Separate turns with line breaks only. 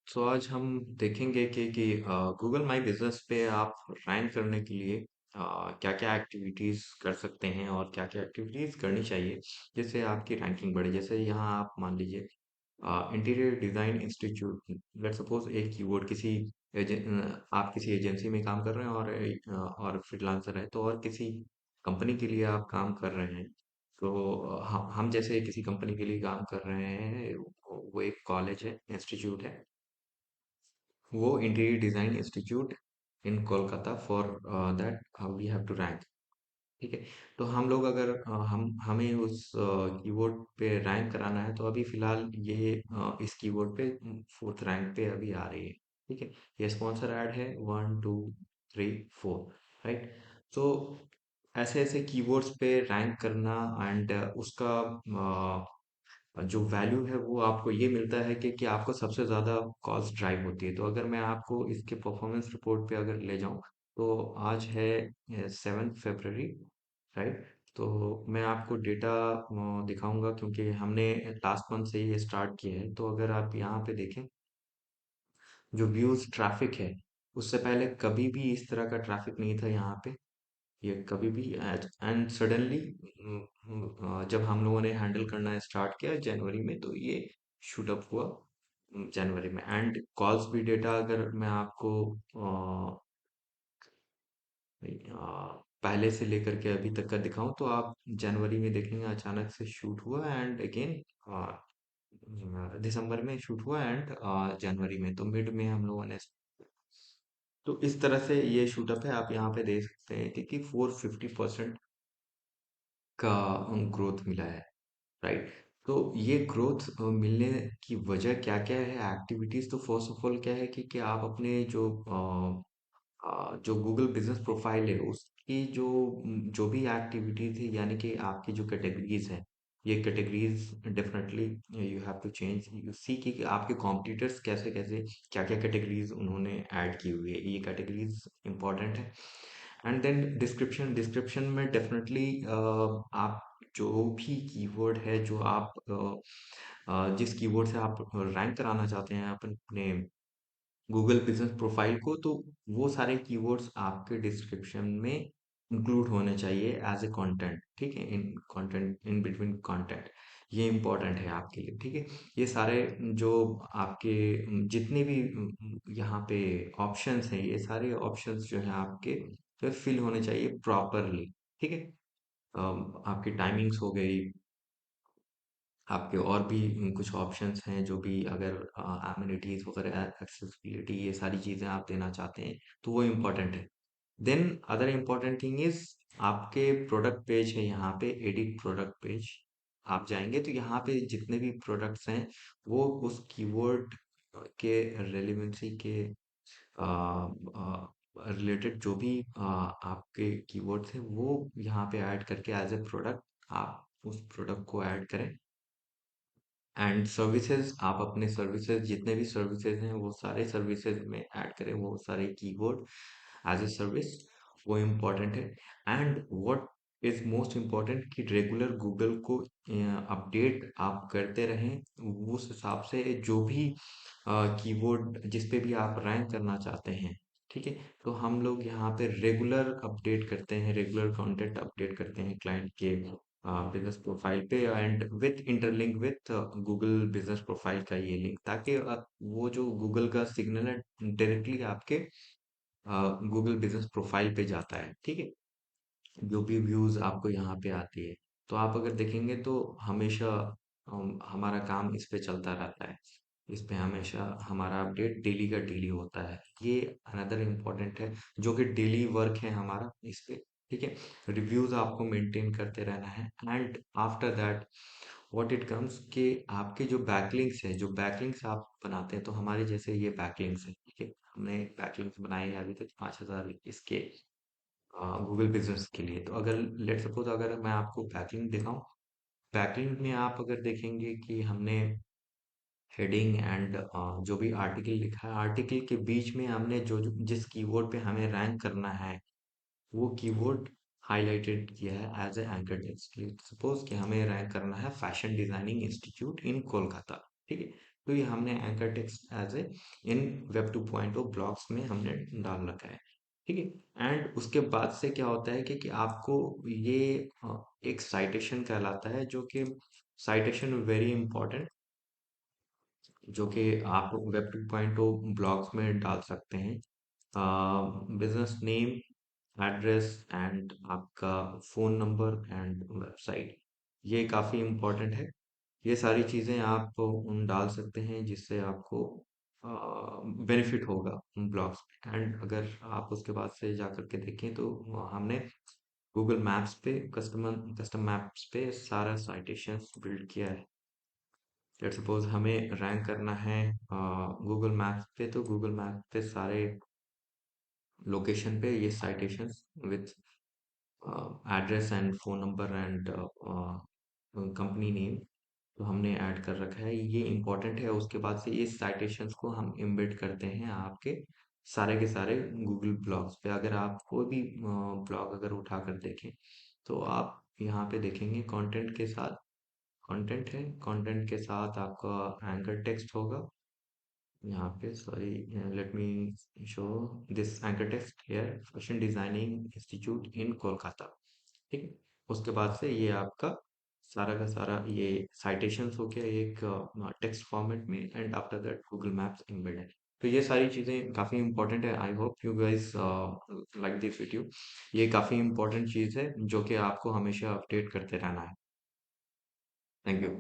तो आज हम देखेंगे कि गूगल माई बिजनेस पे आप रैंक करने के लिए क्या क्या एक्टिविटीज कर सकते हैं और क्या क्या एक्टिविटीज करनी चाहिए जिससे आपकी रैंकिंग बढ़े। जैसे यहाँ आप मान लीजिए interior design institute, let suppose एक कीवर्ड किसी आप किसी एजेंसी में काम कर रहे हैं और फ्रीलांसर है तो और किसी कंपनी के लिए आप काम कर रहे हैं। तो हम जैसे किसी कंपनी के लिए काम कर रहे हैं, वो एक कॉलेज है, इंस्टीट्यूट है, वो interior design institute in Kolkata. For that we have to rank. ठीक है। तो हम लोग अगर हमें उस कीवर्ड पे रैंक कराना है तो अभी फिलहाल ये इस कीवर्ड पे फोर्थ रैंक पे अभी आ रही है। ठीक है। ये स्पॉन्सर ऐड है, 1 2 3 4। राइट। तो ऐसे ऐसे कीवर्ड्स पे रैंक करना एंड उसका जो वैल्यू है वो आपको ये मिलता है कि आपको सबसे ज़्यादा कॉस्ट ड्राइव होती है। तो अगर मैं आपको इसके परफॉर्मेंस रिपोर्ट पे अगर ले जाऊं तो आज है 7 फरवरी। राइट। तो मैं आपको डेटा दिखाऊंगा क्योंकि हमने लास्ट मंथ से ये स्टार्ट किया है। तो अगर आप यहाँ पे देखें, जो व्यूज ट्रैफिक है, उससे पहले कभी भी इस तरह का ट्रैफिक नहीं था यहाँ पे। ये कभी भी एंड सडनली जब हम लोगों ने हैंडल करना स्टार्ट किया जनवरी में तो ये शूट अप हुआ जनवरी में। एंड कॉल्स भी डेटा अगर मैं आपको पहले से लेकर के अभी तक का दिखाऊं तो आप जनवरी में देखेंगे अचानक से शूट हुआ एंड अगेन दिसंबर में शूट हुआ एंड जनवरी में, तो मिड में हम लोगों ने। तो इस तरह से ये शूटअप है। आप यहाँ पे देख सकते हैं कि 450% का ग्रोथ मिला है। राइट। तो ये ग्रोथ मिलने की वजह क्या क्या है, एक्टिविटीज। तो फर्स्ट ऑफ ऑल क्या है कि आप अपने जो गूगल बिजनेस प्रोफाइल है उसकी जो भी एक्टिविटी थी, यानी कि आपकी जो कैटेगरीज है, ये categories definitely you have to change. You see कि आपके कॉम्पिटिटर्स कैसे कैसे क्या क्या कैटेगरीज उन्होंने ऐड की हुई है, ये कैटेगरीज इंपॉर्टेंट है। एंड देन डिस्क्रिप्शन, डिस्क्रिप्शन में डेफिनेटली आप जो भी कीवर्ड है, जो आप जिस कीवर्ड से आप रैंक कराना चाहते हैं अपने गूगल बिजनेस प्रोफाइल को, तो वो सारे कीवर्ड्स आपके डिस्क्रिप्शन में इंक्लूड होने चाहिए एज ए कंटेंट। ठीक है, इन कंटेंट, इन बिटवीन कंटेंट, ये इंपॉर्टेंट है आपके लिए। ठीक है। ये सारे जो आपके जितने भी यहाँ पे ऑप्शंस हैं, ये सारे ऑप्शंस जो है आपके जो फिल होने चाहिए प्रॉपरली। ठीक है। आपकी टाइमिंग्स हो गई, आपके और भी कुछ ऑप्शंस हैं, जो भी अगर एमिनिटीज वगैरह, एक्सेसिबिलिटी, ये सारी चीजें आप देना चाहते हैं तो वो इम्पोर्टेंट है। Then other important thing is आपके प्रोडक्ट पेज है, यहाँ पे एडिट प्रोडक्ट पेज आप जाएंगे तो यहाँ पे जितने भी प्रोडक्ट्स हैं वो उस कीवर्ड के रेलेवेंसी के रिलेटेड जो भी आपके कीवर्ड्स हैं वो यहाँ पे ऐड करके एज ए प्रोडक्ट आप उस प्रोडक्ट को ऐड करें। एंड सर्विसेज, आप अपने सर्विसेज, जितने भी सर्विसेज हैं वो सारे सर्विसेज में ऐड करें वो सारे कीवर्ड एज ए सर्विस। वो इम्पोर्टेंट है। And what is most important कि रेगुलर गूगल को अपडेट आप करते रहें। उस हिसाब से जो भी कीवर्ड जिस पे भी आप रैंक करना चाहते हैं, ठीक है, तो हम लोग यहाँ पे रेगुलर अपडेट करते हैं, रेगुलर कंटेंट अपडेट करते हैं क्लाइंट के बिजनेस प्रोफाइल पे and with interlink with Google business profile का ये लिंक, ताकि वो जो गूगल का सिग्नल है डायरेक्टली आपके गूगल बिजनेस प्रोफाइल पे जाता है। ठीक है। जो भी व्यूज आपको यहाँ पे आती है, तो आप अगर देखेंगे तो हमेशा हमारा काम इस पे चलता रहता है। इस पे हमेशा हमारा अपडेट डेली का डेली होता है। ये अनदर इम्पोर्टेंट है जो कि डेली वर्क है हमारा इस पे। ठीक है। रिव्यूज आपको मेंटेन करते रहना है। And after that what it comes कि आपके जो बैकलिंक्स है, जो बैकलिंक्स आप बनाते हैं, तो हमारे जैसे ये बैकलिंक्स है। ठीक है। हमने बैकलिंक्स बनाए हैं अभी तक 5,000 इसके गूगल बिजनेस के लिए। तो अगर लेट सपोज अगर मैं आपको बैकलिंक दिखाऊं, बैकलिंक में आप अगर देखेंगे कि हमने हेडिंग एंड जो भी आर्टिकल लिखा है, आर्टिकल के बीच में हमने जिस कीवर्ड पे हमें रैंक करना है वो कीवर्ड हाईलाइटेड किया है as a anchor text. Suppose कि हमें रैंक करना है fashion designing institute in Kolkata. ठीक है। तो ये हमने anchor text as a in web 2.0 blogs में हमने डाल रखा है। ठीक है। एंड उसके बाद से क्या होता है कि आपको ये एक साइटेशन कहलाता है, जो कि साइटेशन वेरी इंपॉर्टेंट, जो कि आप वेब 2.0 ब्लॉग्स में डाल सकते हैं। बिजनेस नेम, एड्रेस एंड आपका फोन नंबर एंड वेबसाइट, ये काफ़ी इम्पोर्टेंट है। ये सारी चीज़ें आप उन डाल सकते हैं जिससे आपको बेनिफिट होगा उन ब्लॉग्स में। एंड अगर आप उसके बाद से जा करके देखें तो हमने गूगल मैप्स पे कस्टम मैप्स पे सारा साइटेशंस बिल्ड किया है। लेट्स सपोज हमें रैंक करना है गूगल मैप्स पे, तो गूगल मैप पे सारे लोकेशन पे ये citations with address and phone number and company name तो हमने ऐड कर रखा है, ये इम्पोर्टेंट है। उसके बाद से ये साइटेशंस को हम एम्बेड करते हैं आपके सारे के सारे गूगल ब्लॉग्स पे। अगर आप कोई भी ब्लॉग अगर उठा कर देखें तो आप यहाँ पे देखेंगे कंटेंट के साथ, कंटेंट है, कंटेंट के साथ आपका एंकर टेक्स्ट होगा यहाँ पे। Sorry, let me show this anchor text here, fashion designing institute in Kolkata. ठीक है। उसके बाद से ये आपका सारा का सारा ये साइटेशंस हो गया एक टेक्स्ट फॉर्मेट में, and after that Google maps embed है। तो ये सारी चीज़ें काफ़ी इंपॉर्टेंट है। I hope you guys like this video. ये काफ़ी इंपॉर्टेंट चीज़ है जो कि आपको हमेशा अपडेट करते रहना है। Thank you.